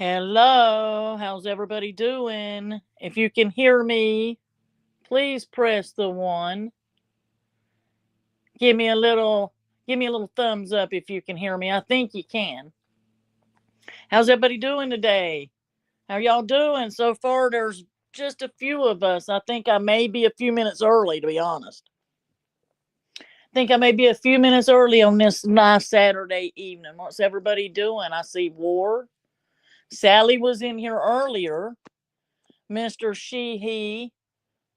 Hello, how's everybody doing? If you can hear me, please press the one. Give me a little give me a little thumbs up if you can hear me. I think you can. How's everybody doing today? How y'all doing? So far there's just a few of us. I think I may be a few minutes early to be honest. I think I may be a few minutes early on this nice Saturday evening. What's everybody doing? I see War. Sally was in here earlier. Mr. Sheehy,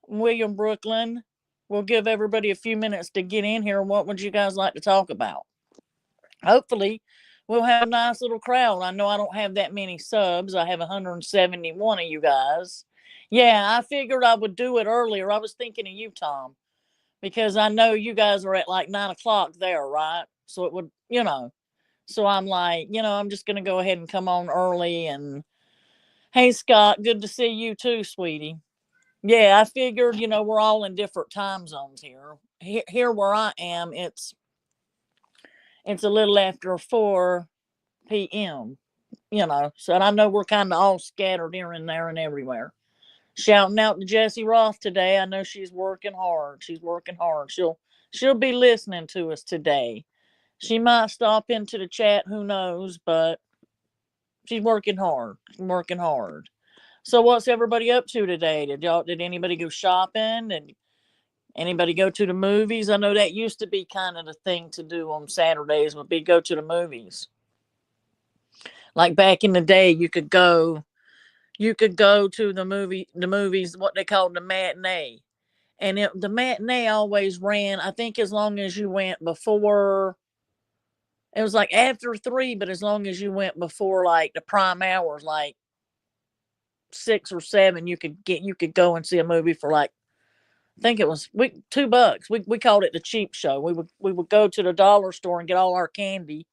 William Brooklyn. We'll give everybody a few minutes to get in here. What would you guys like to talk about? Hopefully, we'll have a nice little crowd. I know I don't have that many subs. I have 171 of you guys. Yeah, I figured I would do it earlier. I was thinking of you, Tom, because I know you guys are at like 9 o'clock there, right? So it would, So I'm like, I'm just going to go ahead and come on early. And hey, Scott, good to see you too, sweetie. Yeah, I figured, we're all in different time zones here. Here where I am, it's a little after 4 p.m. So and I know we're kind of all scattered here and there and everywhere. Shouting out to Jessie Roth today. I know she's working hard. She's working hard. She'll be listening to us today. She might stop into the chat, who knows, but she's working hard. She's working hard. So what's everybody up to today? Did anybody go shopping? And anybody go to the movies? I know that used to be kind of the thing to do on Saturdays would be go to the movies. Like back in the day, you could go to the movies, what they called the matinee. And the matinee always ran, I think as long as you went before, it was like after 3, but as long as you went before like the prime hours, like 6 or 7, you could go and see a movie for like, I think it was $2. We called it the cheap show. We would go to the dollar store and get all our candy,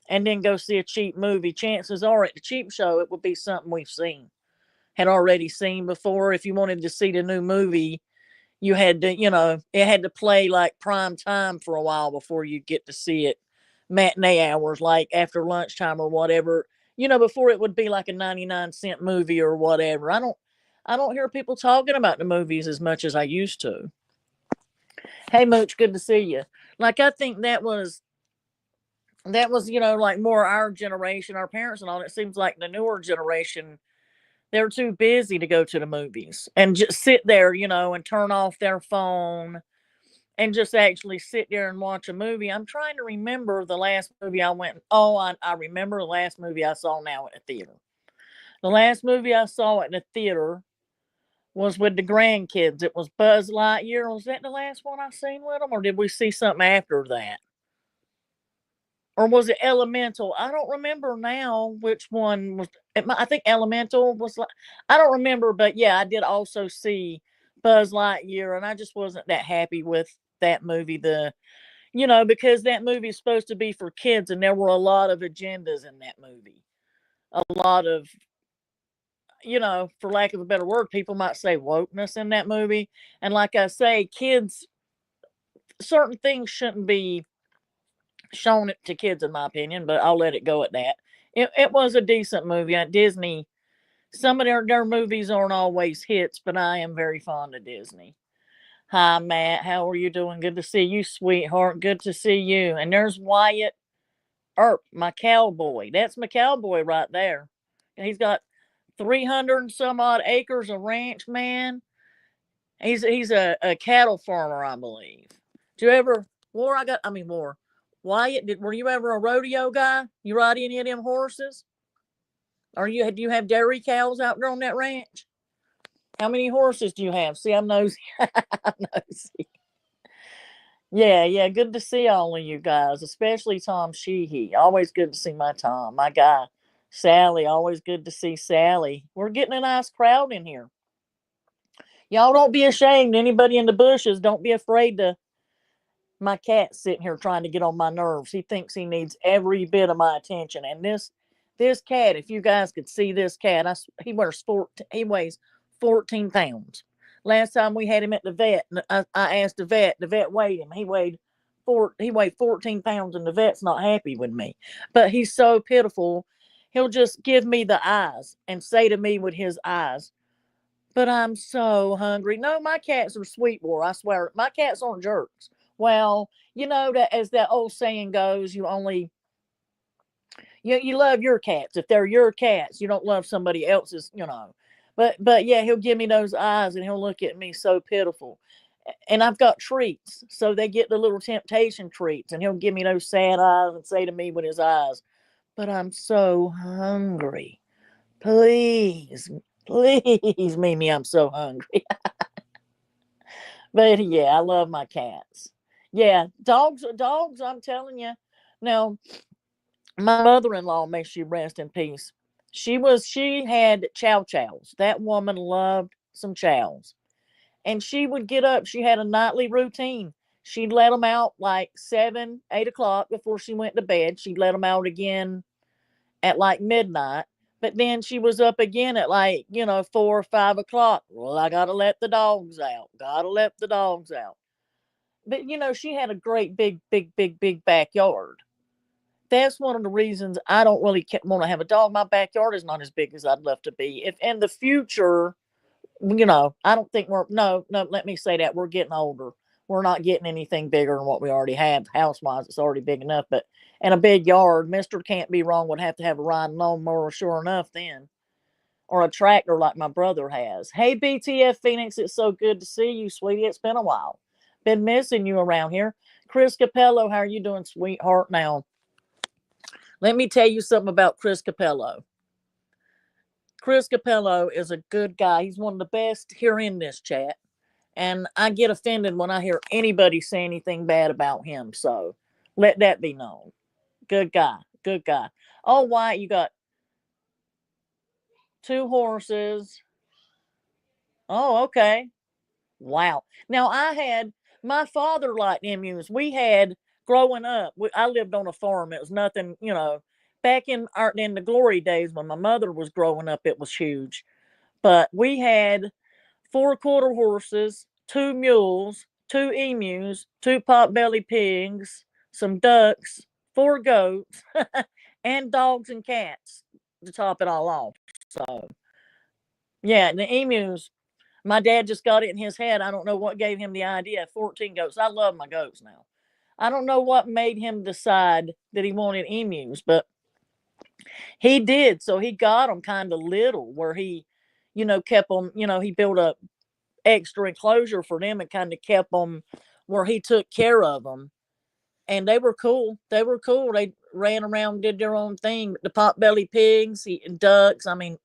and then go see a cheap movie. Chances are at the cheap show it would be something we've had already seen before. If you wanted to see the new movie, you had to, it had to play like prime time for a while before you'd get to see it. Matinee hours, like after lunchtime or whatever. Before it would be like a 99-cent movie or whatever. I don't hear people talking about the movies as much as I used to. Hey Mooch, good to see you. Like I think that was like more our generation, our parents and all. It seems like the newer generation, they're too busy to go to the movies and just sit there, and turn off their phone and just actually sit there and watch a movie. I'm trying to remember the last movie I went. Oh, I remember the last movie I saw now at the theater. The last movie I saw at the theater was with the grandkids. It was Buzz Lightyear. Was that the last one I seen with them, or did we see something after that? Or was it Elemental? I don't remember now which one was. I think Elemental was like, I don't remember, but yeah, I did also see Buzz Lightyear, and I just wasn't that happy with that movie. Because that movie is supposed to be for kids, and there were a lot of agendas in that movie. A lot of, for lack of a better word, people might say wokeness in that movie. And like I say, kids, certain things shouldn't be shown it to kids, in my opinion, but I'll let it go at that. It was a decent movie. Disney, some of their movies aren't always hits, but I am very fond of Disney. Hi, Matt. How are you doing? Good to see you, sweetheart. Good to see you. And there's Wyatt Earp, my cowboy. That's my cowboy right there. And he's got 300 and some odd acres of ranch, man. He's a cattle farmer, I believe. Do you ever, War? War. Wyatt, were you ever a rodeo guy? You ride any of them horses? Or do you have dairy cows out there on that ranch? How many horses do you have? See, I'm nosy. I'm nosy. Yeah, yeah. Good to see all of you guys, especially Tom Sheehy. Always good to see my Tom, my guy. Sally, always good to see Sally. We're getting a nice crowd in here. Y'all don't be ashamed. Anybody in the bushes, don't be afraid to. My cat's sitting here trying to get on my nerves. He thinks he needs every bit of my attention. And this cat, if you guys could see this cat, he weighs 14 pounds. Last time we had him at the vet, I asked the vet weighed him. He weighed 14 pounds, and the vet's not happy with me. But he's so pitiful. He'll just give me the eyes and say to me with his eyes, "But I'm so hungry." No, my cats are sweet, boy. I swear, my cats aren't jerks. Well, you know that as that old saying goes, you love your cats. If they're your cats, you don't love somebody else's. But yeah, he'll give me those eyes and he'll look at me so pitiful. And I've got treats, so they get the little temptation treats, and he'll give me those sad eyes and say to me with his eyes, "But I'm so hungry. Please, please, Mimi, I'm so hungry." But yeah, I love my cats. Yeah, dogs. I'm telling you. Now, my mother-in-law, may she rest in peace. She had chow chows. That woman loved some chows, and she would get up. She had a nightly routine. She'd let them out like 7, 8 o'clock before she went to bed. She'd let them out again at like midnight. But then she was up again at like 4 or 5 o'clock. Well, I gotta let the dogs out. Gotta let the dogs out. But she had a great big, big, big, big backyard. That's one of the reasons I don't really want to have a dog. My backyard is not as big as I'd love to be. If in the future, I don't think we're no, no, let me say that we're getting older. We're not getting anything bigger than what we already have. House wise, it's already big enough. But and a big yard, Mister Can't Be Wrong would have to have a riding lawnmower, sure enough, then. Or a tractor like my brother has. Hey BTF Phoenix, it's so good to see you, sweetie. It's been a while. Been missing you around here. Chris Capello, how are you doing, sweetheart? Now, let me tell you something about Chris Capello. Chris Capello is a good guy. He's one of the best here in this chat. And I get offended when I hear anybody say anything bad about him. So let that be known. Good guy. Good guy. Oh, Wyatt, you got 2 horses. Oh, okay. Wow. Now my father liked emus. We had growing up. I lived on a farm. It was nothing. Back in the glory days when my mother was growing up, it was huge. But we had 4 quarter horses, 2 mules, 2 emus, 2 potbelly pigs, some ducks, 4 goats, and dogs and cats to top it all off. So yeah, the emus. My dad just got it in his head. I don't know what gave him the idea. 14 goats. I love my goats now. I don't know what made him decide that he wanted emus, but he did. So he got them kind of little, where he, kept them. He built a extra enclosure for them and kind of kept them where he took care of them. And they were cool. They were cool. They ran around, did their own thing. The potbelly pigs, ducks. I mean,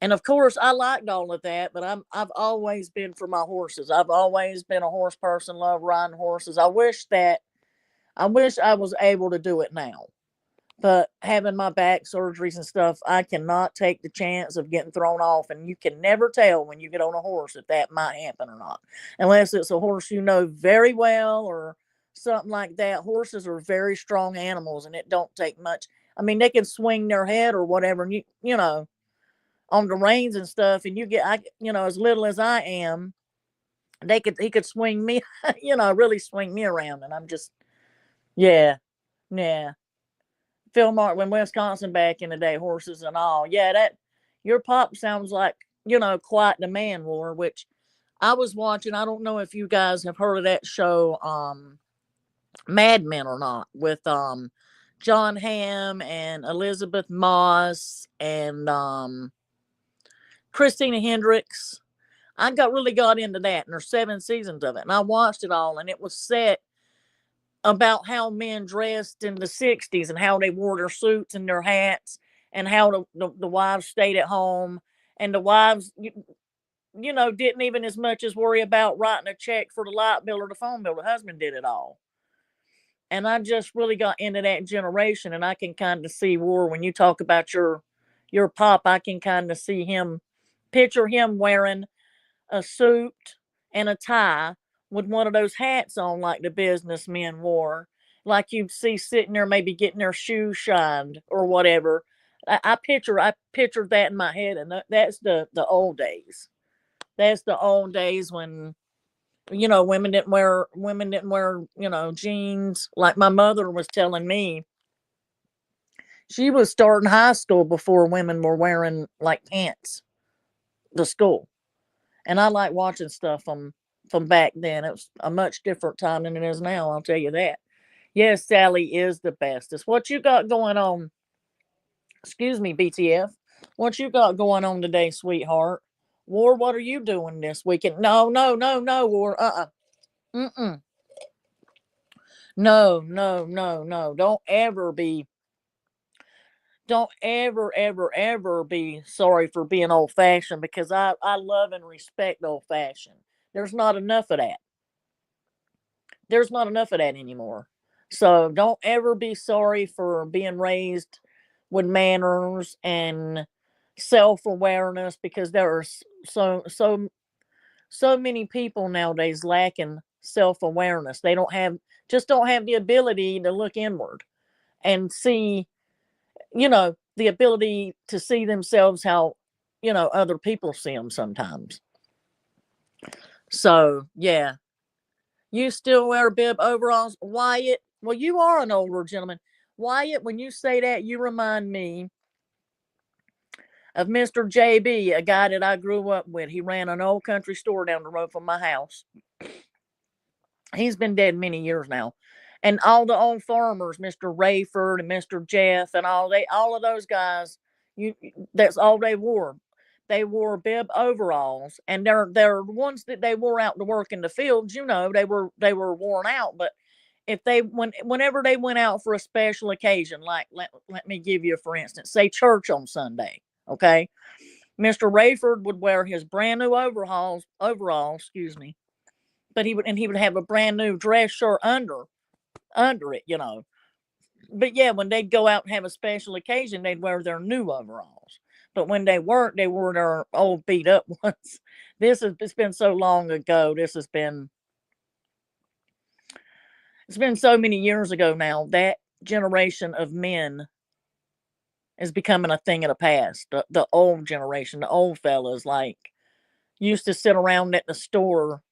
and of course, I liked all of that, but I've always been for my horses. I've always been a horse person. Love riding horses. I wish I was able to do it now, but having my back surgeries and stuff, I cannot take the chance of getting thrown off. And you can never tell when you get on a horse if that might happen or not, unless it's a horse you know very well or something like that. Horses are very strong animals, and it don't take much. I mean, they can swing their head or whatever, and on the reins and stuff, and as little as I am, he could swing me, really swing me around, and I'm just, yeah, yeah. Phil Martin, Wisconsin back in the day, horses and all. Yeah, that your pop sounds like quite the man war, which I was watching. I don't know if you guys have heard of that show, Mad Men or not, with John Hamm and Elizabeth Moss and Christina Hendricks. I really got into that, and there's 7 seasons of it, and I watched it all, and it was set about how men dressed in the '60s and how they wore their suits and their hats, and how the wives stayed at home, and the wives, didn't even as much as worry about writing a check for the light bill or the phone bill. The husband did it all. And I just really got into that generation, and I can kind of see war when you talk about your pop. I can kind of see him, picture him wearing a suit and a tie with one of those hats on like the businessmen wore, like you'd see sitting there maybe getting their shoes shined or whatever. I pictured that in my head, and that's the old days. That's the old days when women didn't wear jeans. Like my mother was telling me, She was starting high school before women were wearing like pants to school. And I like watching stuff from back then. It was a much different time than it is now, I'll tell you that. Yes, Sally is the bestest. What you got going on? Excuse me, BTF. What you got going on today, sweetheart? War, what are you doing this weekend? No, no, no, no, War. Mm-mm. No, no, no, no. Don't ever, ever, ever be sorry for being old fashioned, because I love and respect old fashioned. There's not enough of that. There's not enough of that anymore. So don't ever be sorry for being raised with manners and self awareness, because there are so many people nowadays lacking self awareness. They don't have the ability to look inward and see, the ability to see themselves how, other people see them sometimes. So yeah, you still wear bib overalls, Wyatt? Well, you are an older gentleman. Wyatt, when you say that, you remind me of Mr. JB, a guy that I grew up with. He ran an old country store down the road from my house. He's been dead many years now. And all the old farmers, Mr. Rayford and Mr. Jeff and all of those guys, that's all they wore. They wore bib overalls, and they're ones that they wore out to work in the fields. They were worn out, but if whenever they went out for a special occasion, like let me give you for instance, say church on Sunday, okay, Mr. Rayford would wear his brand new overalls, excuse me, but he would have a brand new dress shirt under it, But yeah, when they'd go out and have a special occasion, they'd wear their new overalls. But when they weren't, they wore their old beat up ones. It's been so long ago. It's been so many years ago now. That generation of men is becoming a thing of the past. The old generation, the old fellas, like, used to sit around at the store,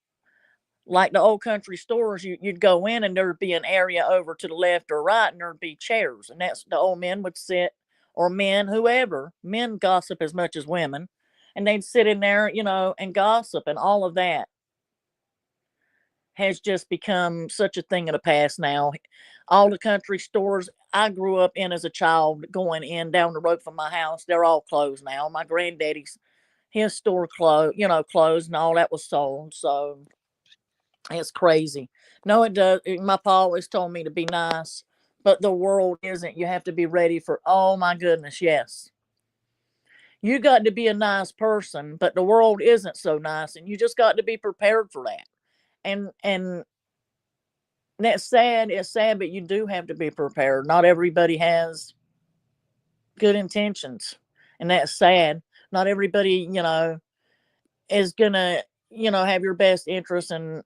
like the old country stores. You'd go in and there'd be an area over to the left or right, and there'd be chairs, and that's the old men would sit, or men, whoever. Men gossip as much as women, and they'd sit in there, and gossip, and all of that has just become such a thing of the past now. All the country stores I grew up in as a child, going in down the road from my house, they're all closed now. My granddaddy's, his store closed, and all that was sold. So it's crazy. No, it does. My pa always told me to be nice, but the world isn't. You have to be ready for. Oh my goodness, yes. You got to be a nice person, but the world isn't so nice, and you just got to be prepared for that. And that's sad. It's sad, but you do have to be prepared. Not everybody has good intentions, and that's sad. Not everybody, is gonna, have your best interest and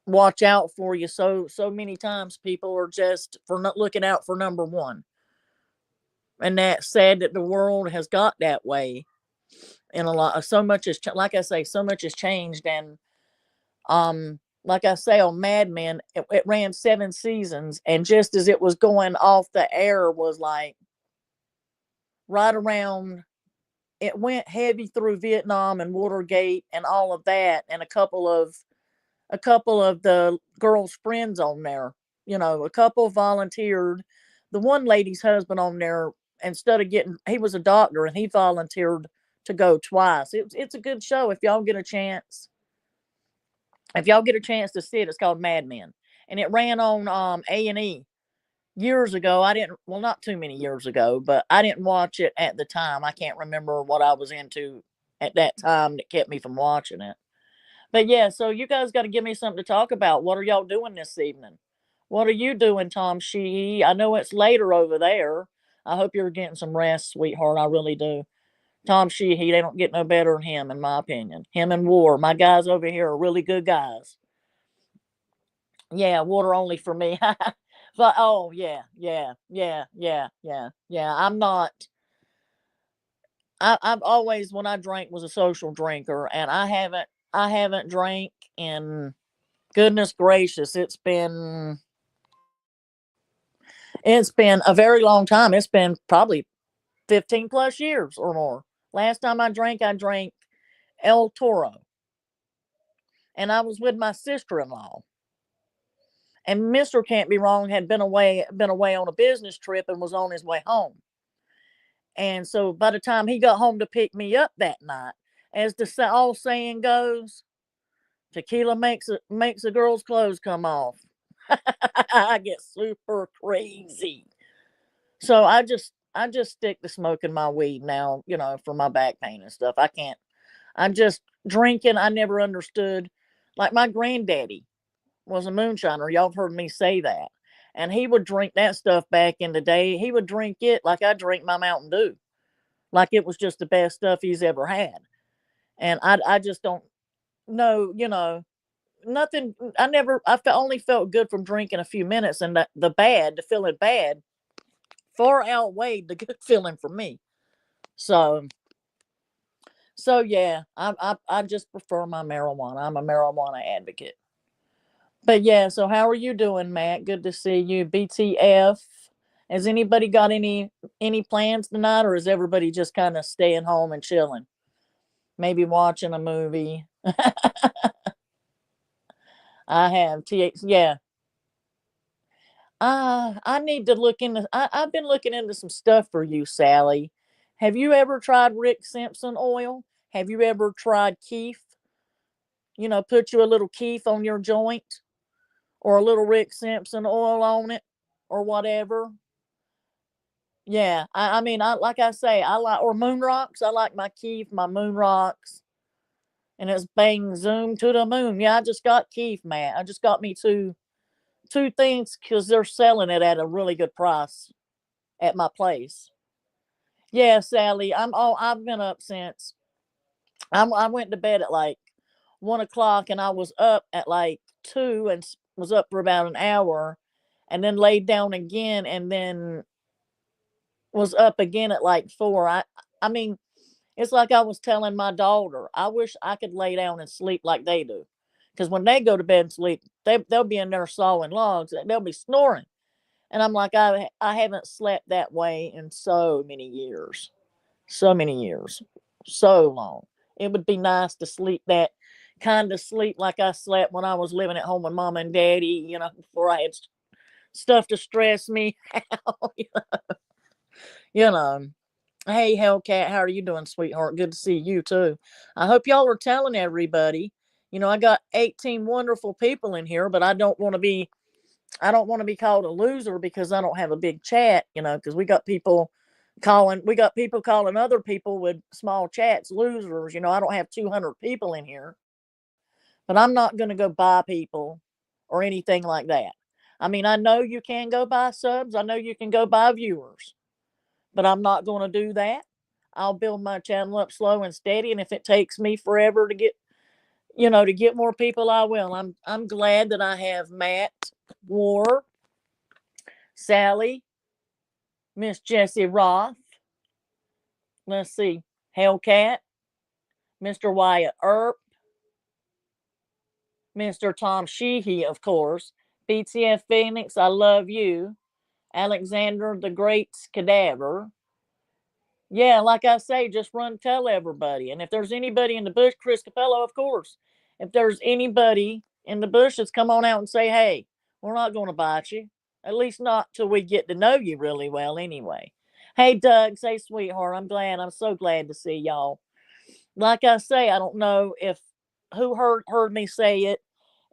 watch out for you. So many times people are just for not looking out for number one, and that's sad that the world has got that way. And a lot of so much has, like I say, so much has changed. And like I say, on Mad Men, it ran 7 seasons, and just as it was going off the air, was like right around, it went heavy through Vietnam and Watergate and all of that, and a couple of the girls' friends on there. A couple volunteered. The one lady's husband on there, instead of getting, he was a doctor, and he volunteered to go twice. It's a good show if y'all get a chance. If y'all get a chance to see it, it's called Mad Men, and it ran on A&E years ago. I didn't, well, not too many years ago, but I didn't watch it at the time. I can't remember what I was into at that time that kept me from watching it. But yeah, so you guys got to give me something to talk about. What are y'all doing this evening? What are you doing, Tom Sheehy? I know it's later over there. I hope you're getting some rest, sweetheart. I really do. Tom Sheehy, they don't get no better than him, in my opinion. Him and War, my guys over here are really good guys. Yeah, water only for me. But oh yeah, yeah, yeah, yeah, yeah, yeah. I'm not. I've always, when I drank, was a social drinker, and I haven't drank in, goodness gracious, it's been It's been a very long time. It's been probably 15 plus years or more. Last time I drank El Toro, and I was with my sister-in-law. And Mister Can't Be Wrong had been away on a business trip and was on his way home. And so by the time he got home to pick me up that night, as the old saying goes, tequila makes a girl's clothes come off. I get super crazy. So I just stick to smoking my weed now, for my back pain and stuff. I can't. I'm just drinking. I never understood. Like my granddaddy was a moonshiner. Y'all have heard me say that. And he would drink that stuff back in the day. He would drink it like I drink my Mountain Dew, like it was just the best stuff he's ever had. And I just don't know, nothing. Only felt good from drinking a few minutes, and the feeling bad, far outweighed the good feeling for me. So, so yeah, I just prefer my marijuana. I'm a marijuana advocate. But yeah, so how are you doing, Matt? Good to see you. BTF. Has anybody got any plans tonight, or is everybody just kind of staying home and chilling? Maybe watching a movie. I have TX. Yeah. I need to look into. I've been looking into some stuff for you, Sally. Have you ever tried Rick Simpson oil? Have you ever tried Keef? Put you a little Keef on your joint, or a little Rick Simpson oil on it, or whatever. Yeah, I mean, I like I say, I like or moon rocks. I like my Keef, my moon rocks, and it's bang zoom to the moon. Yeah, I just got Keef, man. I just got me two things because they're selling it at a really good price at my place. Yeah, Sally, I've been up since I went to bed at like 1 o'clock, and I was up at like 2 and was up for about an hour, and then laid down again, and then was up again at like 4. I mean, it's like I was telling my daughter, I wish I could lay down and sleep like they do. Because when they go to bed and sleep, they'll be in there sawing logs. They'll be snoring. And I'm like, I haven't slept that way in so many years. So many years. So long. It would be nice to sleep that kind of sleep like I slept when I was living at home with mom and daddy, before I had stuff to stress me out. you know. Hey, Hellcat, how are you doing, sweetheart? Good to see you too. I hope y'all are telling everybody. I got 18 wonderful people in here, but I don't want to be called a loser because I don't have a big chat, because we got people calling other people with small chats losers. I don't have 200 people in here, but I'm not going to go buy people or anything like that. I mean, I know you can go buy subs. I know you can go buy viewers, but I'm not going to do that. I'll build my channel up slow and steady, and if it takes me forever to get more people, I will. I'm glad that I have Matt, War, Sally, Miss Jessie Roth. Let's see, Hellcat, Mr. Wyatt Earp, Mr. Tom Sheehy, of course, BTF Phoenix, I love you, Alexander the Great Cadaver. Yeah, like I say, just run tell everybody. And if there's anybody in the bush, Chris Capello, of course. If there's anybody in the bushes, come on out and say, hey, we're not going to bite you. At least not till we get to know you really well anyway. Hey, Doug, say, sweetheart, I'm so glad to see y'all. Like I say, I don't know if who heard me say it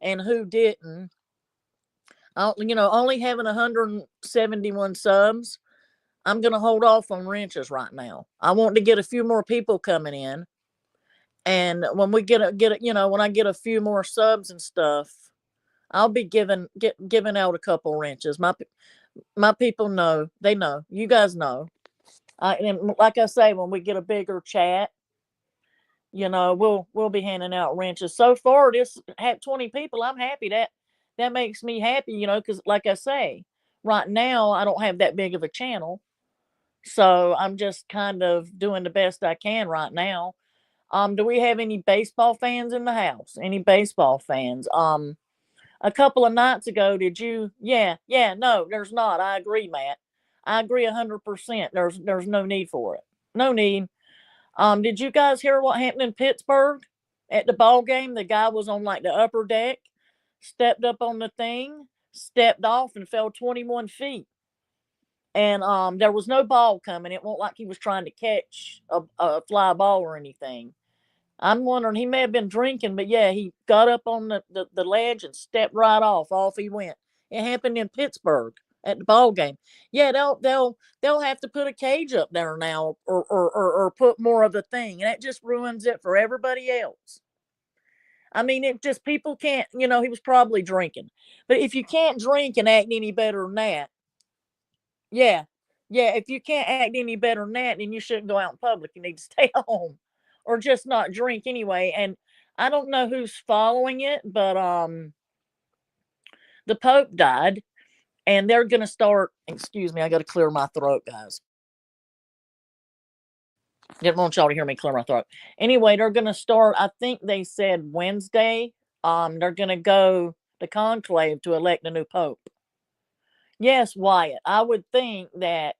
and who didn't. Only having 171 subs, I'm gonna hold off on wrenches right now. I want to get a few more people coming in, and when we when I get a few more subs and stuff, I'll be giving out a couple wrenches. My people know, they know, you guys know. And like I say, when we get a bigger chat, we'll be handing out wrenches. So far, this had 20 people. I'm happy that makes me happy. Because like I say, right now I don't have that big of a channel. So I'm just kind of doing the best I can right now. Do we have any baseball fans in the house? Any baseball fans? a couple of nights ago, did you? Yeah, yeah, no, there's not. I agree, Matt. I agree 100%. There's no need for it. No need. Did you guys hear what happened in Pittsburgh at the ball game? The guy was on like the upper deck, stepped up on the thing, stepped off, and fell 21 feet. And there was no ball coming. It wasn't like he was trying to catch a fly ball or anything. I'm wondering, he may have been drinking, but yeah, he got up on the ledge and stepped right off. Off he went. It happened in Pittsburgh at the ball game. Yeah, they'll have to put a cage up there now, or put more of a thing, and that just ruins it for everybody else. I mean, it just, people can't. He was probably drinking, but if you can't drink and act any better than that, yeah, yeah, if you can't act any better than that, then you shouldn't go out in public. You need to stay home, or just not drink anyway. And I don't know who's following it, but the Pope died, and they're gonna start. Excuse me, I got to clear my throat, guys. Didn't want y'all to hear me clear my throat. Anyway, they're gonna start. I think they said Wednesday. They're gonna go the conclave to elect a new pope. Yes, Wyatt. I would think that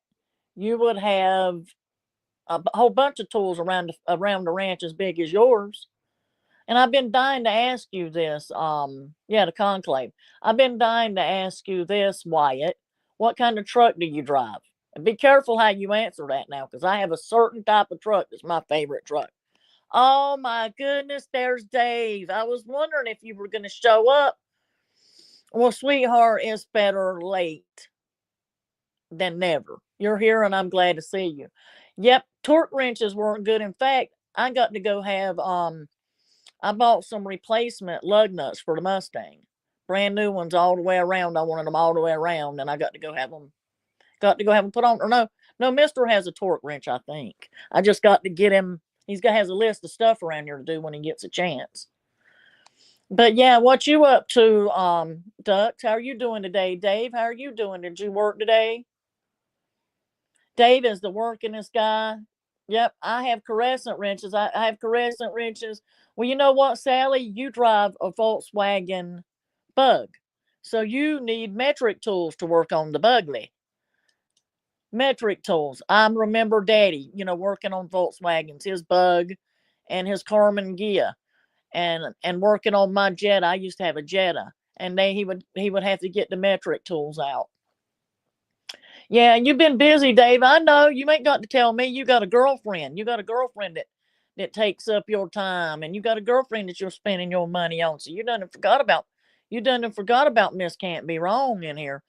you would have a whole bunch of tools around the ranch as big as yours. And I've been dying to ask you this. Yeah, the conclave. I've been dying to ask you this, Wyatt. What kind of truck do you drive? And be careful how you answer that now, because I have a certain type of truck that's my favorite truck. Oh my goodness, there's Dave. I was wondering if you were going to show up. Well, sweetheart, it's better late than never. You're here, and I'm glad to see you. Yep, torque wrenches weren't good. In fact, I got to go have I bought some replacement lug nuts for the Mustang. Brand new ones all the way around. I wanted them all the way around, and I got to go have them. Got to go have them put on. Or no, Mister has a torque wrench. I think I just got to get him. Has a list of stuff around here to do when he gets a chance. But yeah, what you up to, Dux? How are you doing today, Dave? How are you doing? Did you work today? Dave is the workingest guy. Yep, I have crescent wrenches. I have crescent wrenches. Well, you know what, Sally? You drive a Volkswagen Bug. So you need metric tools to work on the Bugly. Metric tools. I remember Daddy, working on Volkswagens, his Bug and his Carmen Gia, and working on my Jetta. I used to have a Jetta, and he would have to get the metric tools out. Yeah, you've been busy, Dave. I know. You ain't got to tell me. You got a girlfriend. You got a girlfriend that takes up your time, and you got a girlfriend that you're spending your money on. So you done forgot about Miss Can't Be Wrong in here.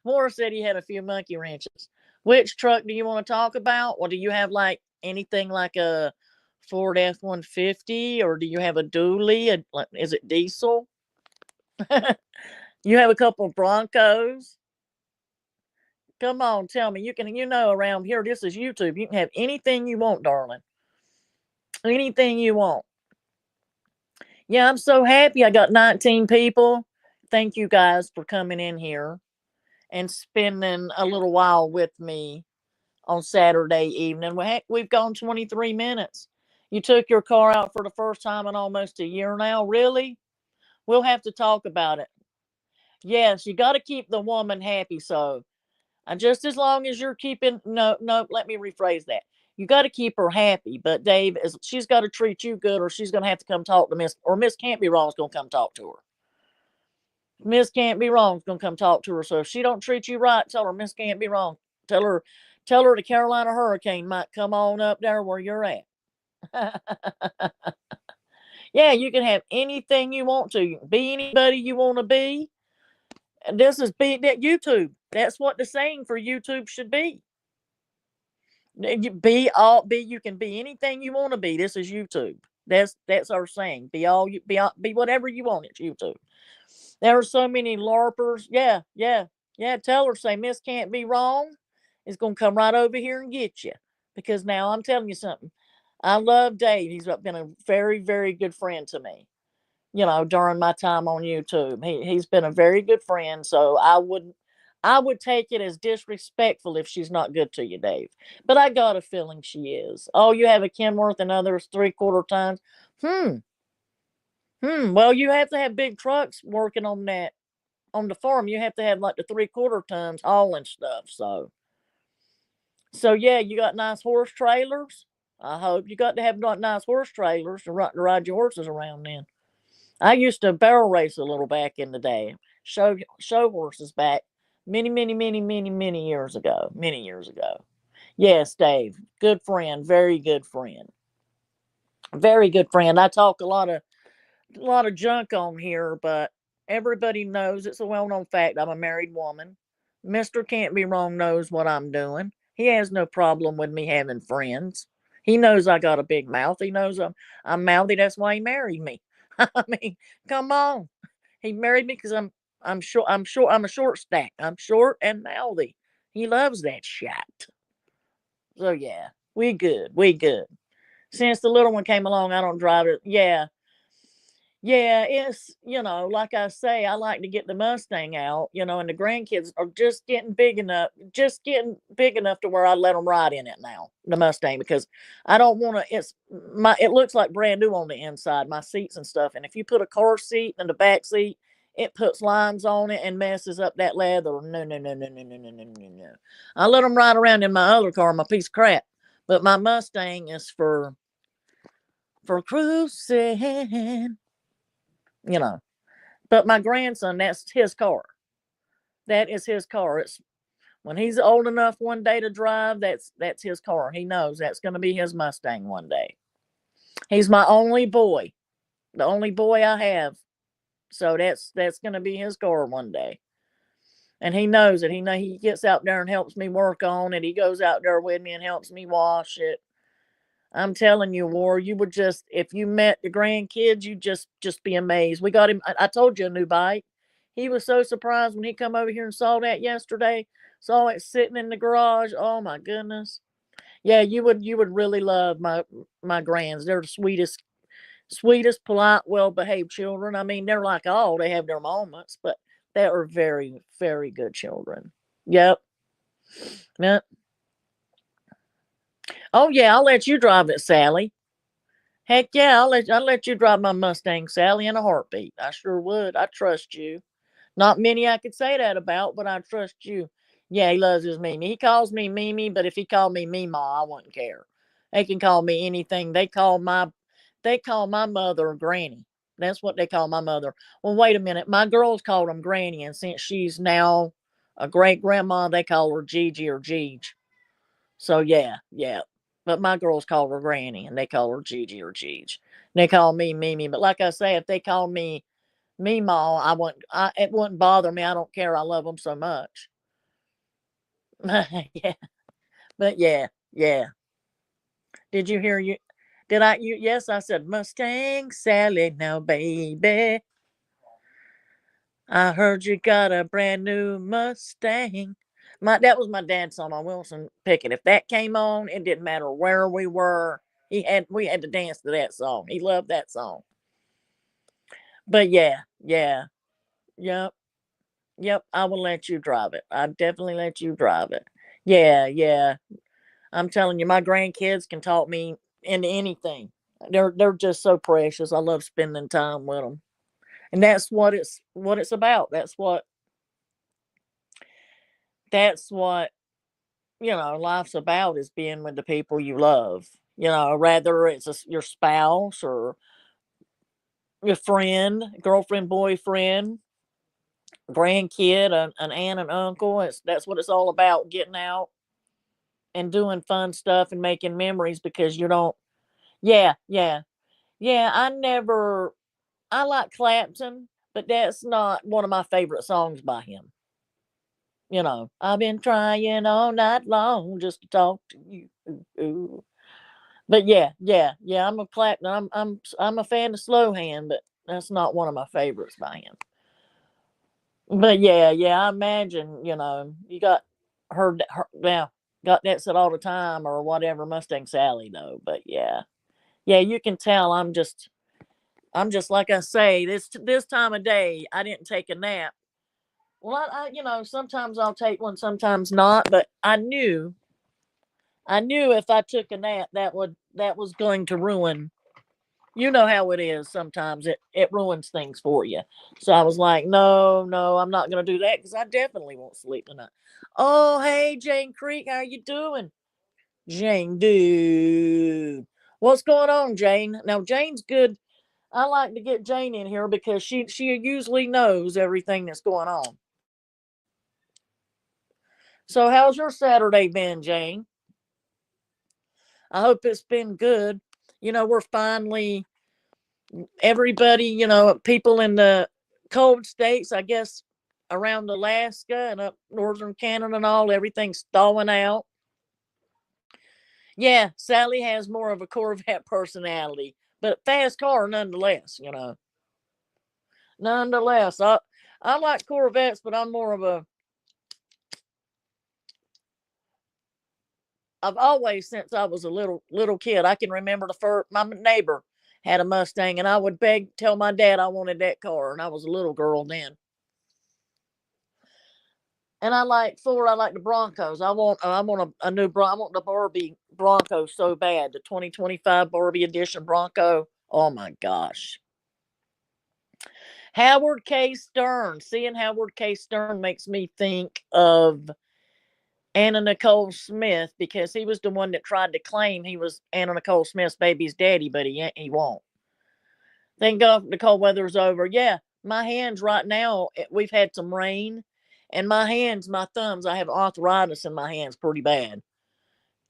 Morris said he had a few monkey wrenches. Which truck do you want to talk about? Or do you have like anything like a Ford F-150, or do you have a dually? Is it diesel? You have a couple of Broncos. Come on, tell me. Around here, this is YouTube. You can have anything you want, darling. Anything you want. Yeah, I'm so happy I got 19 people. Thank you guys for coming in here and spending a little while with me on Saturday evening. We've gone 23 minutes. You took your car out for the first time in almost a year now. Really? We'll have to talk about it. Yes, you got to keep the woman happy. So, just as long as you're keeping, no, let me rephrase that. You got to keep her happy, but Dave, she's got to treat you good, or she's going to have to come talk to Miss Can't Be Wrong is going to come talk to her. Miss Can't Be Wrong is going to come talk to her. So if she don't treat you right, tell her Miss Can't Be Wrong. Tell her the Carolina Hurricane might come on up there where you're at. Yeah, you can have anything you want to. You can be anybody you want to be. And this is that YouTube. That's what the saying for YouTube should be. You can be anything you want to be. This is YouTube. That's our saying. Be whatever you want. It's YouTube. There are so many LARPers. Yeah. Tell her, say Miss Can't Be Wrong is gonna come right over here and get you. Because now I'm telling you something. I love Dave. He's been a very, very good friend to me. During my time on YouTube. He's been a very good friend. So I would take it as disrespectful if she's not good to you, Dave. But I got a feeling she is. Oh, you have a Kenworth and others 3/4 tons. Well, you have to have big trucks working on that on the farm. You have to have like the 3/4 tons hauling stuff. So yeah, you got nice horse trailers. I hope you got to have nice horse trailers to ride your horses around in. I used to barrel race a little back in the day. Show horses back many years ago. Many years ago. Yes, Dave. Good friend. Very good friend. Very good friend. I talk a lot of junk on here, but everybody knows it's a well-known fact I'm a married woman. Mister Can't Be Wrong knows what I'm doing. He has no problem with me having friends. He knows I got a big mouth. He knows I'm mouthy. That's why he married me. I mean, come on. He married me because I'm a short stack. I'm short and mouthy. He loves that shit. So yeah, we good. We good. Since the little one came along, I don't drive it. Yeah, yeah, it's, like I say, I like to get the Mustang out, and the grandkids are just getting big enough to where I let them ride in it now, the Mustang, because I don't want to. It looks like brand new on the inside, my seats and stuff. And if you put a car seat in the back seat, it puts lines on it and messes up that leather. No, no, no, no, no, no, no, no, no, no. I let them ride around in my other car, my piece of crap, but my Mustang is for cruising, you know. But my grandson, that's his car. That is his car. It's when he's old enough one day to drive, that's his car. He knows that's going to be his Mustang one day. He's my only boy, the only boy I have. So that's going to be his car one day. And he knows it. He gets out there and helps me work on it. He goes out there with me and helps me wash it. I'm telling you, War, you would just if you met the grandkids, you just be amazed. We got him. I told you a new bike. He was so surprised when he come over here and saw that yesterday. Saw it sitting in the garage. Oh my goodness. Yeah, you would really love my grands. They're the sweetest, polite, well behaved children. I mean, they're like all they have their moments, but they are very, very good children. Yep. Yep. Oh yeah, I'll let you drive it, Sally. Heck yeah, I'll let you drive my Mustang, Sally, in a heartbeat. I sure would. I trust you. Not many I could say that about, but I trust you. Yeah, he loves his Mimi. He calls me Mimi, but if he called me Meemaw, I wouldn't care. They can call me anything. They call my mother Granny. That's what they call my mother. Well, wait a minute. My girls called him Granny, and since she's now a great grandma, they call her Gigi or Jeej. So yeah, yeah. But my girls call her Granny, and they call her Gigi or Jeej. They call me Mimi. But like I say, if they call me Meemaw, it wouldn't bother me. I don't care. I love them so much. Yeah, but yeah, yeah. Did you hear you? Did I? Yes, I said Mustang Sally. Now, baby, I heard you got a brand new Mustang. That was my dad's song on Wilson Pickett. If that came on, it didn't matter where we were. We had to dance to that song. He loved that song. But yeah, yeah, yep, yep. I will let you drive it. I definitely let you drive it. Yeah, yeah. I'm telling you, my grandkids can talk me into anything. They're just so precious. I love spending time with them, and that's what it's about. That's what life's about is being with the people you love. Rather it's your spouse or your friend, girlfriend, boyfriend, grandkid, an aunt, and uncle. That's what it's all about. Getting out and doing fun stuff and making memories because you don't. Yeah, yeah, yeah. I like Clapton, but that's not one of my favorite songs by him. I've been trying all night long just to talk to you. Ooh. But yeah, yeah, yeah. I'm a Clapton. I'm a fan of Slow Hand, but that's not one of my favorites by him. But yeah, yeah. I imagine you got her now got that said all the time or whatever Mustang Sally though. But yeah, yeah. You can tell I'm just like I say this time of day. I didn't take a nap. Well, sometimes I'll take one, sometimes not. But I knew if I took a nap, that was going to ruin You know how it is sometimes. It ruins things for you. So I was like, no, no, I'm not going to do that because I definitely won't sleep tonight. Oh, hey, Jane Creek, how you doing? Jane, dude. What's going on, Jane? Now, Jane's good. I like to get Jane in here because she usually knows everything that's going on. So, how's your Saturday been, Jane? I hope it's been good. We're finally everybody, people in the cold states, I guess, around Alaska and up northern Canada and all, everything's thawing out. Yeah, Sally has more of a Corvette personality, but fast car nonetheless. Nonetheless, I like Corvettes, but I'm more of a I've always, since I was a little kid, I can remember the first my neighbor had a Mustang, and I would tell my dad I wanted that car, and I was a little girl then. And I like the Broncos. I want a new I want the Barbie Bronco so bad, the 2025 Barbie edition Bronco. Oh my gosh. Howard K. Stern. Seeing Howard K. Stern makes me think of Anna Nicole Smith because he was the one that tried to claim he was Anna Nicole Smith's baby's daddy, but he won't. Thank God the cold weather's over. Yeah, my hands right now, we've had some rain, and my hands, my thumbs, I have arthritis in my hands pretty bad.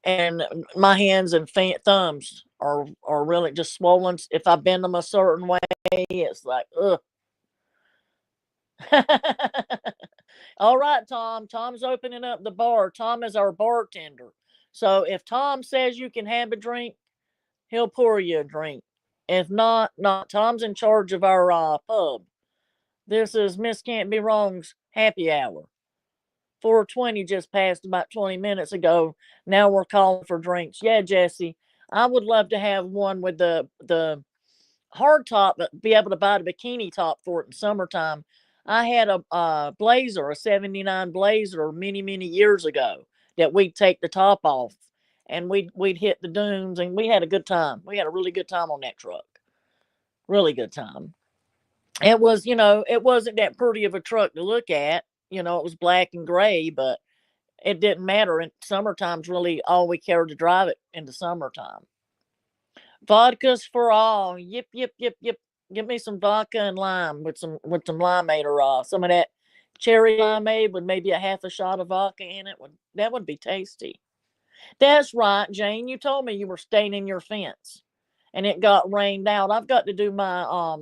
And my hands and thumbs are really just swollen. If I bend them a certain way, it's like, ugh. All right, Tom. Tom's opening up the bar. Tom is our bartender. So if Tom says you can have a drink, he'll pour you a drink. If not, not. Tom's in charge of our pub. This is Miss Can't Be Wrong's happy hour. 4:20 just passed about 20 minutes ago. Now we're calling for drinks. Yeah, Jesse, I would love to have one with the hard top, but be able to buy the bikini top for it in summertime. I had a blazer, a '79 blazer, many years ago that we'd take the top off, and we'd hit the dunes, and we had a good time. We had a really good time on that truck. Really good time. It was, it wasn't that pretty of a truck to look at. It was black and gray, but it didn't matter. In summertime's really all we cared to drive it into summertime. Vodkas for all. Yip, yip, yip, yip. Give me some vodka and lime with some limeade or some of that cherry limeade with maybe a half a shot of vodka in it. That would be tasty. That's right, Jane. You told me you were staying in your fence and it got rained out. I've got to do my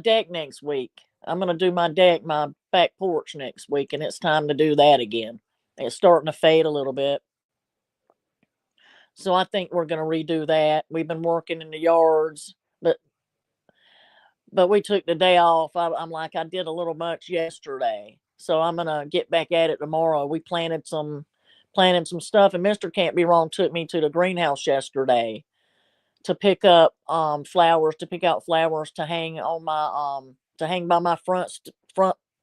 deck next week. I'm gonna do my deck, my back porch next week, and it's time to do that again. It's starting to fade a little bit. So I think we're gonna redo that. We've been working in the yards, but we took the day off. I'm like, I did a little much yesterday. So I'm gonna get back at it tomorrow. We planted some stuff, and Mr. Can't Be Wrong took me to the greenhouse yesterday to pick up flowers, to pick out flowers to hang on my to hang by my front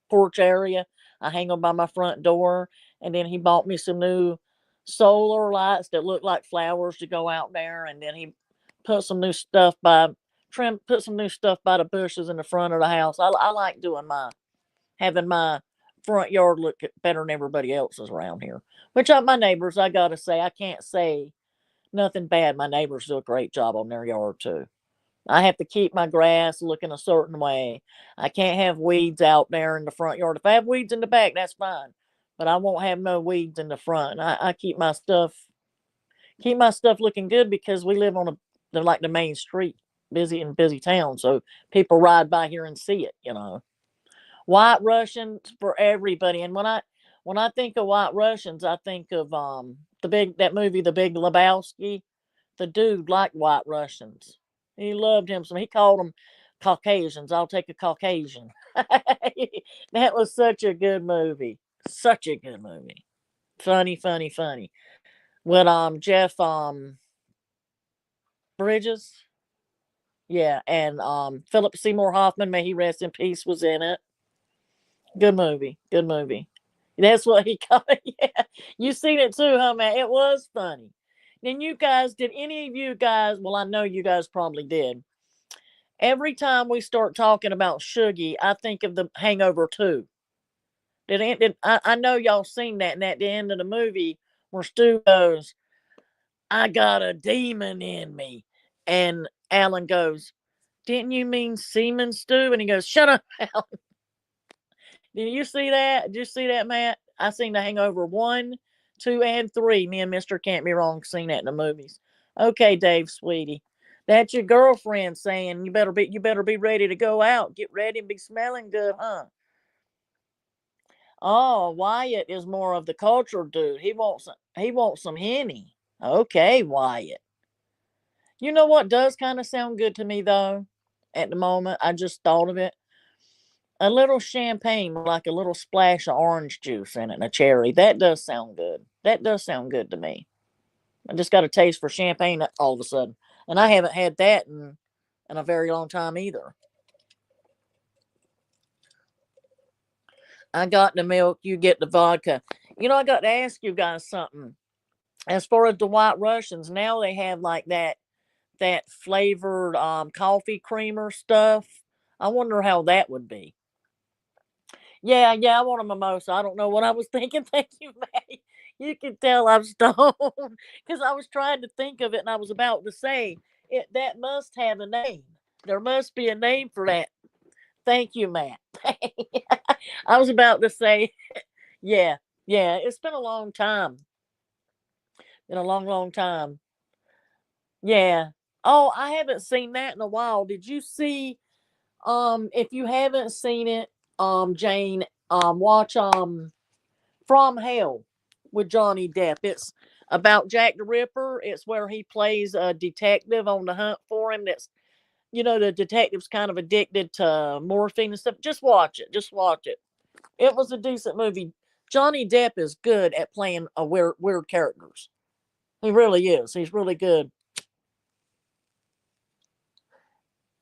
porch area. I hang them by my front door, and then he bought me some new solar lights that look like flowers to go out there, and then he put some new stuff by put some new stuff by the bushes in the front of the house. I like doing having my front yard look better than everybody else's around here. Which my neighbors, I gotta say, I can't say nothing bad. My neighbors do a great job on their yard too. I have to keep my grass looking a certain way. I can't have weeds out there in the front yard. If I have weeds in the back, that's fine. But I won't have no weeds in the front. I keep my stuff looking good because we live on like the main street, busy town. So people ride by here and see it. White Russians for everybody. And when I think of White Russians, I think of that movie, The Big Lebowski. The dude liked White Russians. He loved him some. He called them Caucasians. I'll take a Caucasian. That was such a good movie. Such a good movie. Funny, funny, funny. With Jeff Bridges. Yeah, and Philip Seymour Hoffman, may he rest in peace, was in it. Good movie. Good movie. That's what he called it. Yeah. You seen it too, huh, man? It was funny. Then you guys, did any of you guys, well, I know you guys probably did. Every time we start talking about Shuggy, I think of the Hangover 2. I know y'all seen that, and at the end of the movie where Stu goes, I got a demon in me. And Alan goes, didn't you mean semen, Stu? And he goes, shut up, Alan. Did you see that? Did you see that, Matt? I seen the Hangover 1, 2, and 3. Me and Mr. Can't Be Wrong seen that in the movies. Okay, Dave, sweetie. That's your girlfriend saying you better be ready to go out. Get ready and be smelling good, huh? Oh, Wyatt is more of the culture dude. He wants some henny. Okay, Wyatt. You know what does kind of sound good to me though? At the moment, I just thought of it. A little champagne, like a little splash of orange juice in it and a cherry. That does sound good. That does sound good to me. I just got a taste for champagne all of a sudden. And I haven't had that in a very long time either. I got the milk, you get the vodka. I got to ask you guys something. As far as the White Russians, now they have like that flavored coffee creamer stuff. I wonder how that would be. Yeah, yeah, I want a mimosa. I don't know what I was thinking. Thank you, May. You can tell I'm stoned because I was trying to think of it and I was about to say it. That must have a name. There must be a name for that. Thank you, Matt. I was about to say, yeah, yeah. It's been a long time. Been a long, long time. Yeah. Oh, I haven't seen that in a while. Did you see? If you haven't seen it, Jane, watch From Hell with Johnny Depp. It's about Jack the Ripper. It's where he plays a detective on the hunt for him. The detective's kind of addicted to morphine and stuff. Just watch it. Just watch it. It was a decent movie. Johnny Depp is good at playing a weird characters. He really is. He's really good.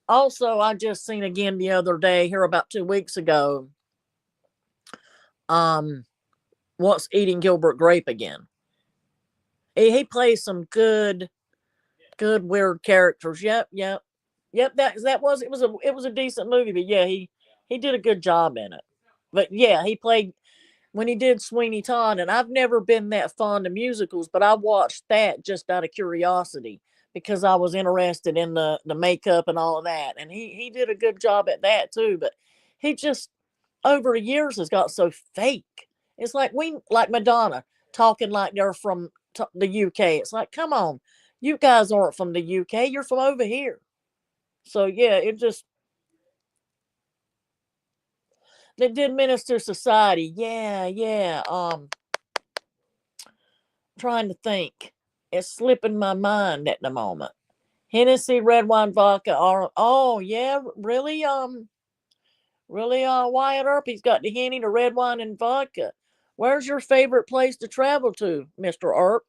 Also, I just seen again the other day, here about 2 weeks ago, um, What's Eating Gilbert Grape again. He plays some good weird characters. Yep, yep, yep. That was it was a decent movie, but yeah, he did a good job in it. But yeah, he played when he did Sweeney Todd, and I've never been that fond of musicals, but I watched that just out of curiosity because I was interested in the makeup and all of that, and he did a good job at that too. But he just over the years has got so fake. It's like Madonna talking like they're from the UK. It's like, come on, you guys aren't from the UK. You're from over here. So yeah, it just they did Minister Society. Yeah, yeah. Trying to think. It's slipping my mind at the moment. Hennessy, red wine, vodka. Oh yeah, really? Really? Wyatt Earp. He's got the Henny, the red wine, and vodka. Where's your favorite place to travel to, Mister Earp?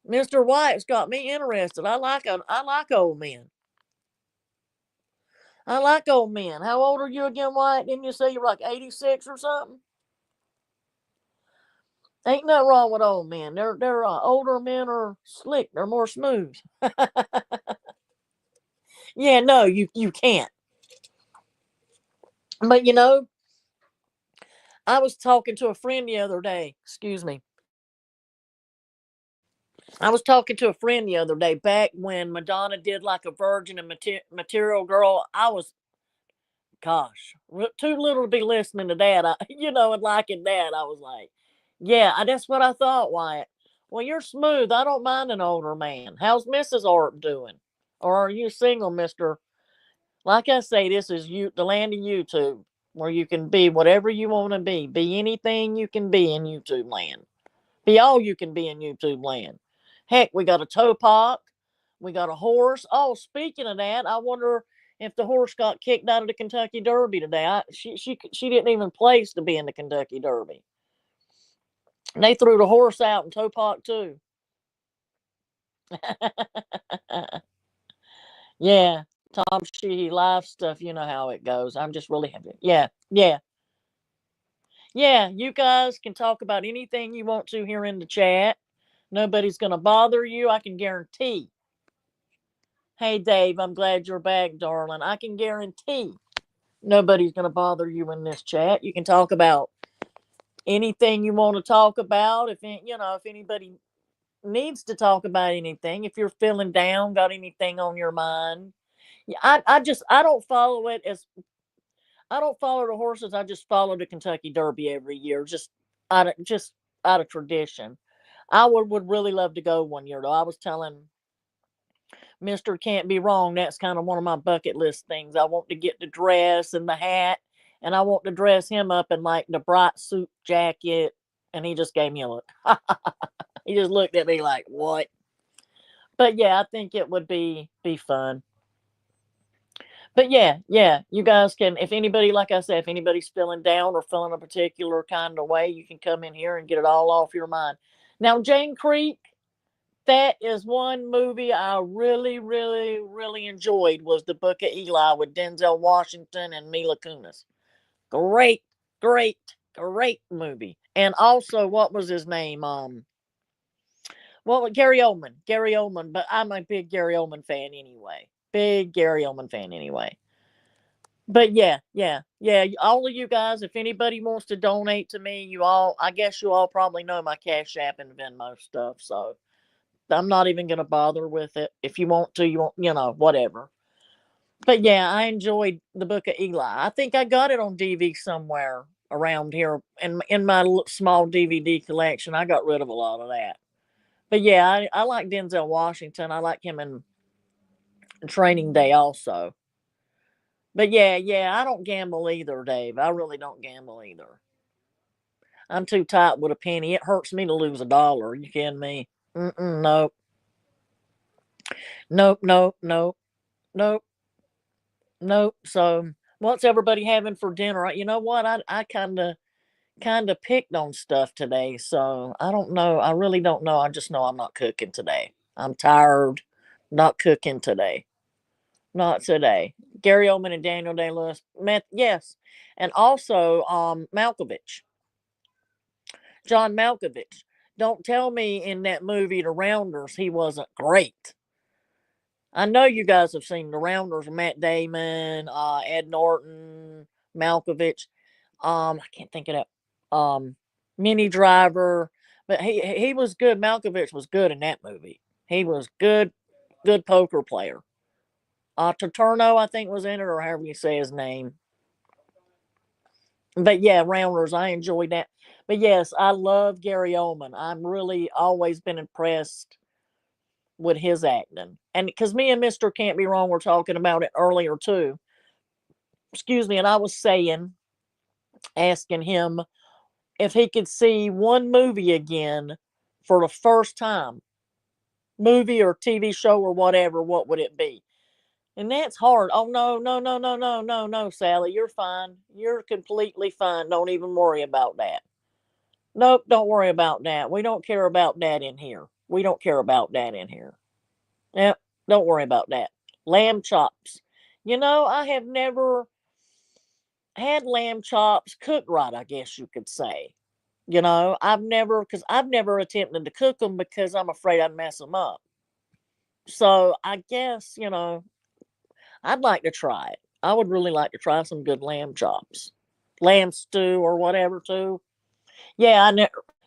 Mister White's got me interested. I like old men. I like old men. How old are you again, White? Didn't you say you're like 86 or something? Ain't nothing wrong with old men. They're older men are slick. They're more smooth. Yeah, no, you can't. But I was talking to a friend the other day. Excuse me. I was talking to a friend the other day back when Madonna did like a Virgin and Material Girl. I was, gosh, too little to be listening to that. And liking that. I was like, yeah, that's what I thought, Wyatt. Well, you're smooth. I don't mind an older man. How's Mrs. Art doing? Or are you single, Mister? Like I say, this is the land of YouTube, where you can be whatever you want to be. Be anything you can be in YouTube land. Be all you can be in YouTube land. Heck, we got a towpock. We got a horse. Oh, speaking of that, I wonder if the horse got kicked out of the Kentucky Derby today. She didn't even place to be in the Kentucky Derby. And they threw the horse out in towpock too. Yeah, Tom Sheehy live stuff. You know how it goes. I'm just really happy. Yeah, yeah, yeah. You guys can talk about anything you want to here in the chat. Nobody's going to bother you. I can guarantee. Hey, Dave, I'm glad you're back, darling. I can guarantee nobody's going to bother you in this chat. You can talk about anything you want to talk about. If anybody needs to talk about anything, if you're feeling down, got anything on your mind. Yeah, I don't follow it as I don't follow the horses. I just follow the Kentucky Derby every year, just out of tradition. I would really love to go one year though. I was telling Mister Can't Be Wrong. That's kind of one of my bucket list things. I want to get the dress and the hat, and I want to dress him up in like the bright suit jacket. And he just gave me a look. He just looked at me like, "What?" But yeah, I think it would be fun. But yeah, you guys can. If anybody, like I said, if anybody's feeling down or feeling a particular kind of way, you can come in here and get it all off your mind. Now, Jane Creek, that is one movie I really, really, really enjoyed was The Book of Eli with Denzel Washington and Mila Kunis. Great, great, great movie. And also, what was his name? Well, Gary Oldman. Gary Oldman, but I'm a big Gary Oldman fan anyway. Big Gary Oldman fan anyway. But yeah. All of you guys, if anybody wants to donate to me, I guess you all probably know my Cash App and Venmo stuff. So I'm not even going to bother with it. If you want to, you want, whatever. But yeah, I enjoyed The Book of Eli. I think I got it on DV somewhere around here in my small DVD collection. I got rid of a lot of that. But yeah, I like Denzel Washington. I like him in Training Day also. But yeah, I don't gamble either, Dave. I really don't gamble either. I'm too tight with a penny. It hurts me to lose $1. You kidding me? Nope. Nope, nope, nope, nope, nope. So what's everybody having for dinner? You know what? I kinda picked on stuff today, so I don't know. I really don't know. I just know I'm not cooking today. I'm tired. Not cooking today. Not today. Gary Oldman and Daniel Day Lewis. Yes. And also Malkovich. John Malkovich. Don't tell me in that movie The Rounders he wasn't great. I know you guys have seen The Rounders, Matt Damon, Ed Norton, Malkovich. I can't think of that. Mini Driver, but he was good. Malkovich was good in that movie. He was good poker player. Turturno, I think, was in it, or however you say his name. But yeah, Rounders, I enjoyed that. But yes, I love Gary Oldman. I'm really always been impressed with his acting. And because me and Mr. Can't Be Wrong were talking about it earlier too. Excuse me, and I was asking him if he could see one movie again for the first time, movie or TV show or whatever, what would it be? And that's hard. Oh no, no, no, no, no, no, no, Sally, you're fine. You're completely fine. Don't even worry about that. Nope, don't worry about that. We don't care about that in here. We don't care about that in here. Yep, don't worry about that. Lamb chops. I have never had lamb chops cooked right, I guess you could say. Because I've never attempted to cook them because I'm afraid I'd mess them up. So I guess, I'd like to try it. I would really like to try some good lamb chops, lamb stew or whatever too. Yeah,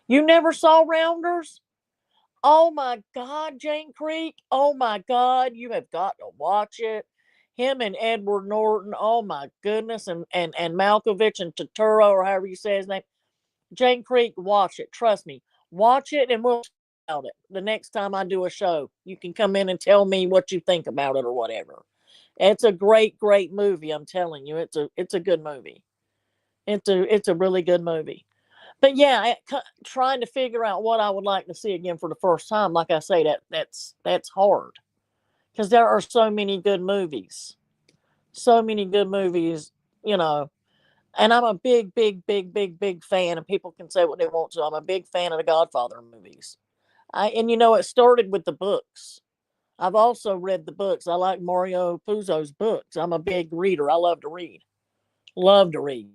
you never saw Rounders? Oh my God, Jane Creek. Oh my God, you have got to watch it. Him and Edward Norton. Oh my goodness, and Malkovich and Turturro or however you say his name. Jane Creek, watch it. Trust me, watch it, and we'll talk about it the next time I do a show. You can come in and tell me what you think about it or whatever. It's a great, great movie. I'm telling you, it's a good movie. It's a really good movie. But yeah, trying to figure out what I would like to see again for the first time. Like I say, that's hard because there are so many good movies, so many good movies. You know, and I'm a big, big, big, big, big fan. And people can say what they want to. I'm a big fan of the Godfather movies. It started with the books. I've also read the books. I like Mario Puzo's books. I'm a big reader. I love to read. Love to read.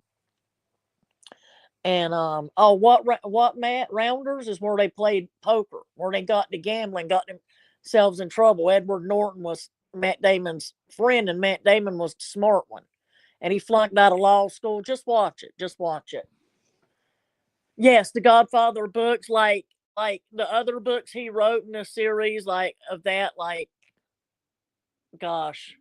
And oh, what Matt Rounders is where they played poker, where they got to gambling, got themselves in trouble. Edward Norton was Matt Damon's friend, and Matt Damon was the smart one, and he flunked out of law school. Just watch it. Just watch it. Yes, the Godfather books, like the other books he wrote in the series, like of that, like gosh,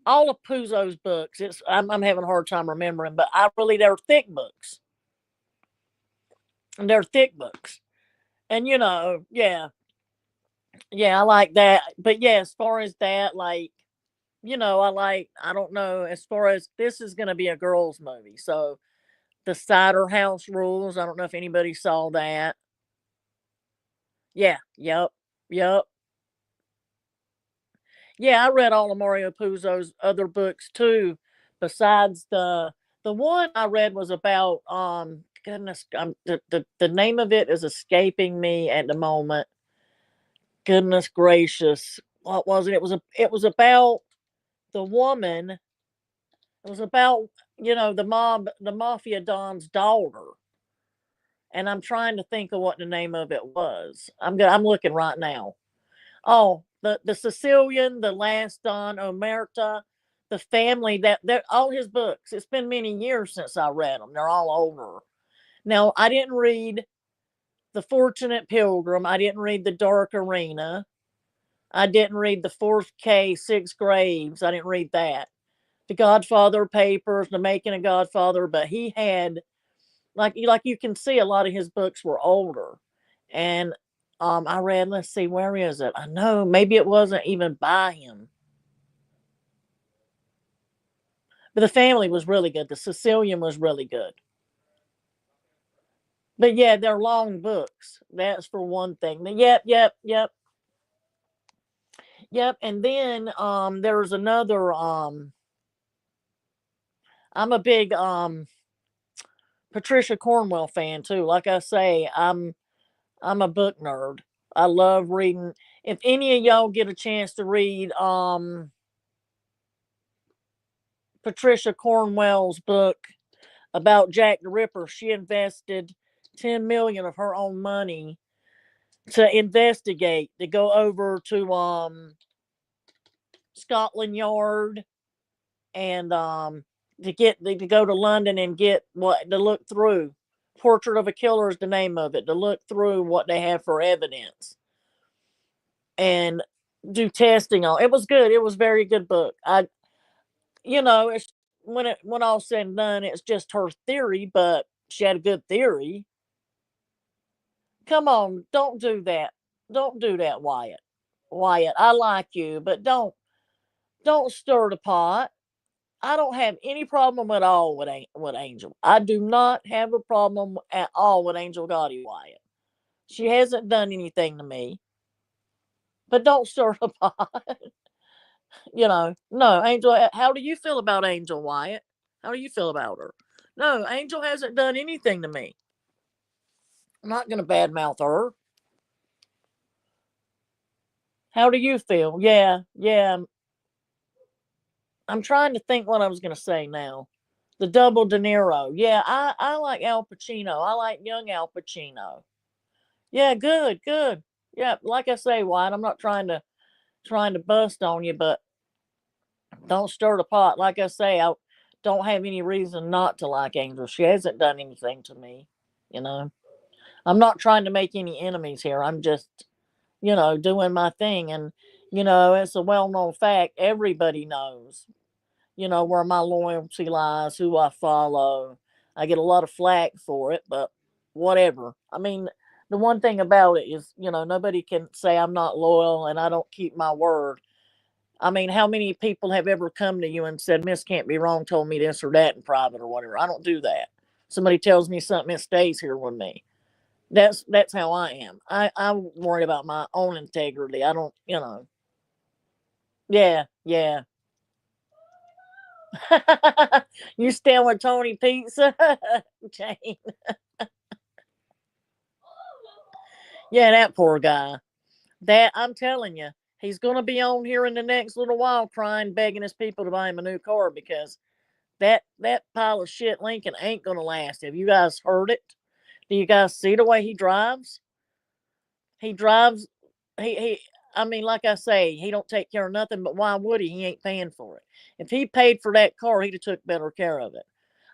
all of Puzo's books. I'm having a hard time remembering, but they're thick books, and they're thick books, and yeah, I like that. But yeah, as far as that, like I don't know, as far as this is going to be a girls' movie, so the Cider House Rules. I don't know if anybody saw that. Yeah, yep. Yeah, I read all of Mario Puzo's other books too. Besides the one I read was about goodness, the name of it is escaping me at the moment. Goodness gracious, what was it? It was about the woman. It was about the mafia don's daughter, and I'm trying to think of what the name of it was. I'm looking right now. Oh, the Sicilian, the Last Don Omerta, the family, that they're all his books. It's been many years since I read them. They're all older. Now, I didn't read The Fortunate Pilgrim. I didn't read The Dark Arena. I didn't read The Fourth K, Six Graves. I didn't read that. The Godfather Papers, The Making of Godfather, but he had like you can see a lot of his books were older. And I read, let's see, where is it? I know maybe it wasn't even by him. But the family was really good. The Sicilian was really good. But yeah, they're long books. That's for one thing. Yep. And then there's another I'm a big Patricia Cornwell fan too. Like I say, I'm a book nerd. I love reading. If any of y'all get a chance to read Patricia Cornwell's book about Jack the Ripper, she invested 10 million of her own money to investigate, to go over to Scotland Yard, and to go to London and get what to look through. Portrait of a Killer is the name of it. To look through what they have for evidence and do testing on. It was good. It was a very good book. It's when all said and done, it's just her theory, but she had a good theory. Come on, don't do that. Don't do that, Wyatt. Wyatt, I like you, but don't stir the pot. I don't have any problem at all with Angel. I do not have a problem at all with Angel Gotti Wyatt. She hasn't done anything to me. But don't stir the pot. No, Angel. How do you feel about Angel Wyatt? How do you feel about her? No, Angel hasn't done anything to me. I'm not going to badmouth her. How do you feel? Yeah. I'm trying to think what I was going to say now. The double De Niro. Yeah, I like Al Pacino. I like young Al Pacino. Yeah, good. Yeah, like I say, White, I'm not trying to bust on you, but don't stir the pot. Like I say, I don't have any reason not to like Angel. She hasn't done anything to me, you know. I'm not trying to make any enemies here. I'm just, doing my thing. And, it's a well known fact. Everybody knows, where my loyalty lies, who I follow. I get a lot of flack for it, but whatever. I mean, the one thing about it is, nobody can say I'm not loyal and I don't keep my word. I mean, how many people have ever come to you and said, Miss Can't Be Wrong told me this or that in private or whatever? I don't do that. Somebody tells me something, it stays here with me. That's how I am. I'm worried about my own integrity. I don't, yeah. You stand with Tony Pizza, Jane. Yeah, that poor guy. That I'm telling you, he's going to be on here in the next little while, crying, begging his people to buy him a new car because That pile of shit Lincoln ain't gonna last. Have you guys heard it? Do you guys see the way he drives? He drives. He. I mean, like I say, he don't take care of nothing. But why would he? He ain't paying for it. If he paid for that car, he'd have took better care of it.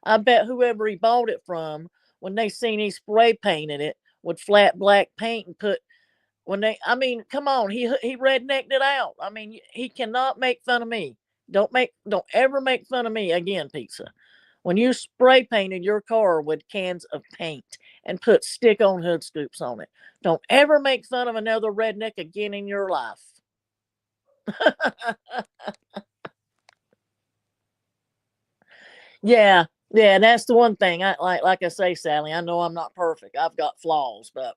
I bet whoever he bought it from, when they seen he spray painted it with flat black paint and put when they, I mean, come on, he rednecked it out. I mean, he cannot make fun of me. Don't ever make fun of me again, pizza. When you spray painted your car with cans of paint and put stick on hood scoops on it, don't ever make fun of another redneck again in your life. Yeah, yeah, that's the one thing. Like I say, Sally, I know I'm not perfect. I've got flaws, but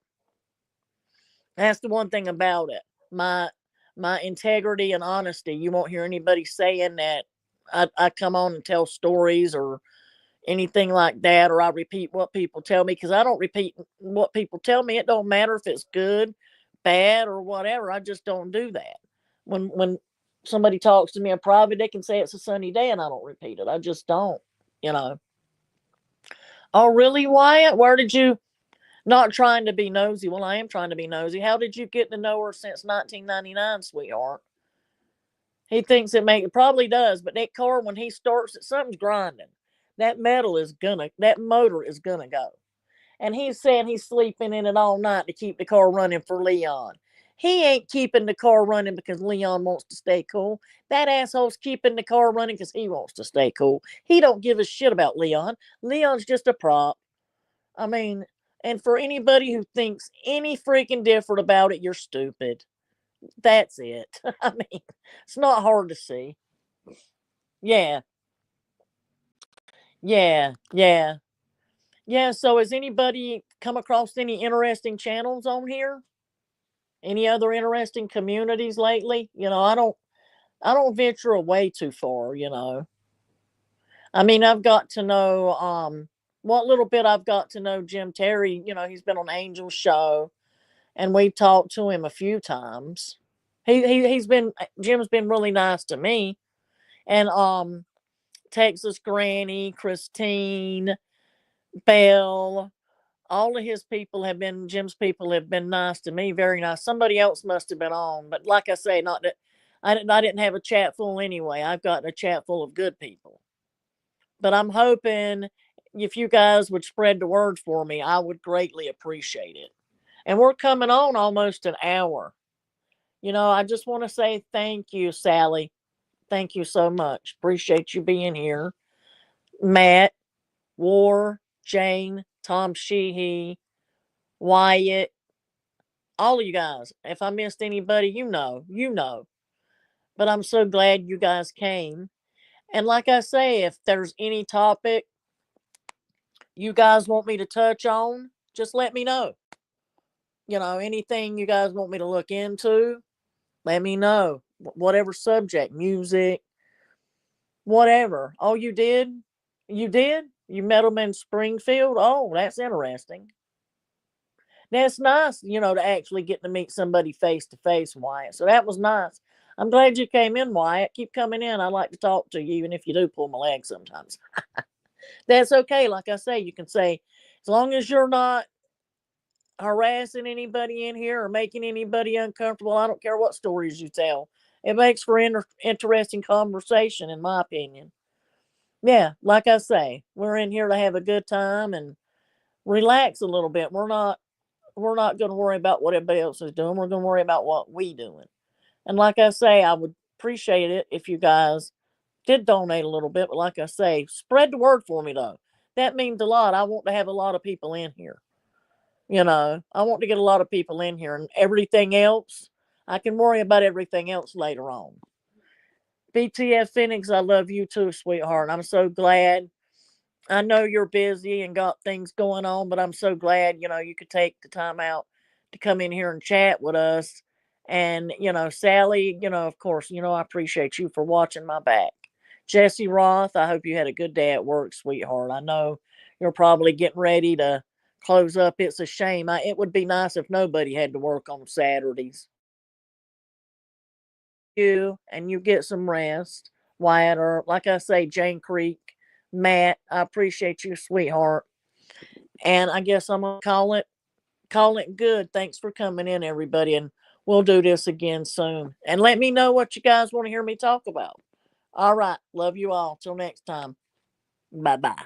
that's the one thing about it. My my integrity and honesty. You won't hear anybody saying that I come on and tell stories or anything like that, or I repeat what people tell me because I don't repeat what people tell me. It don't matter if it's good, bad, or whatever. I just don't do that. When somebody talks to me in private, they can say it's a sunny day and I don't repeat it. I just don't. You know. Oh, really, Wyatt? Where did you? Not trying to be nosy. Well, I am trying to be nosy. How did you get to know her since 1999, sweetheart? He thinks it probably does, but that car when he starts it, something's grinding. That motor is gonna go. And he's saying he's sleeping in it all night to keep the car running for Leon. He ain't keeping the car running because Leon wants to stay cool. That asshole's keeping the car running because he wants to stay cool. He don't give a shit about Leon. Leon's just a prop. I mean, and for anybody who thinks any freaking different about it, you're stupid. That's it. I mean, it's not hard to see. Yeah, yeah, yeah, yeah. So, has anybody come across any interesting channels on here? Any other interesting communities lately? I don't venture away too far. I mean, I've got to know, what little bit I've got to know Jim Terry. He's been on Angel's show, and we've talked to him a few times. He's been Jim's been really nice to me, and Texas Granny, Christine, Bell, all of his people have been Jim's people have been nice to me, very nice. Somebody else must have been on, but like I say, not that I didn't have a chat full anyway. I've got a chat full of good people, but I'm hoping if you guys would spread the word for me, I would greatly appreciate it. And we're coming on almost an hour. I just want to say thank you, Sally. Thank you so much. Appreciate you being here. Matt, War, Jane, Tom Sheehy, Wyatt, all of you guys. If I missed anybody, you know. But I'm so glad you guys came. And like I say, if there's any topic you guys want me to touch on, just let me know. Anything you guys want me to look into, let me know. Whatever subject, music, whatever. Oh, you did? You did? You met them in Springfield? Oh, that's interesting. That's nice, to actually get to meet somebody face to face, Wyatt. So that was nice. I'm glad you came in, Wyatt. Keep coming in. I like to talk to you, even if you do pull my leg sometimes. That's okay. Like I say, you can say, as long as you're not harassing anybody in here or making anybody uncomfortable, I don't care what stories you tell. It makes for interesting conversation, in my opinion. Yeah, like I say, we're in here to have a good time and relax a little bit. We're not going to worry about what everybody else is doing. We're going to worry about what we doing. And like I say, I would appreciate it if you guys did donate a little bit. But like I say, spread the word for me though. That means a lot. I want to have a lot of people in here. I want to get a lot of people in here, and everything else, I can worry about everything else later on. BTF Phoenix, I love you too, sweetheart. I'm so glad. I know you're busy and got things going on, but I'm so glad, you could take the time out to come in here and chat with us. And, Sally, of course, I appreciate you for watching my back. Jesse Roth, I hope you had a good day at work, sweetheart. I know you're probably getting ready to close up. It's a shame. It would be nice if nobody had to work on Saturdays. You and you get some rest, Wyatt, or like I say, Jane Creek. Matt, I appreciate you, sweetheart. And I guess I'm gonna call it good. Thanks for coming in, everybody, and we'll do this again soon. And let me know what you guys want to hear me talk about. All right. Love you all. Till next time. Bye bye.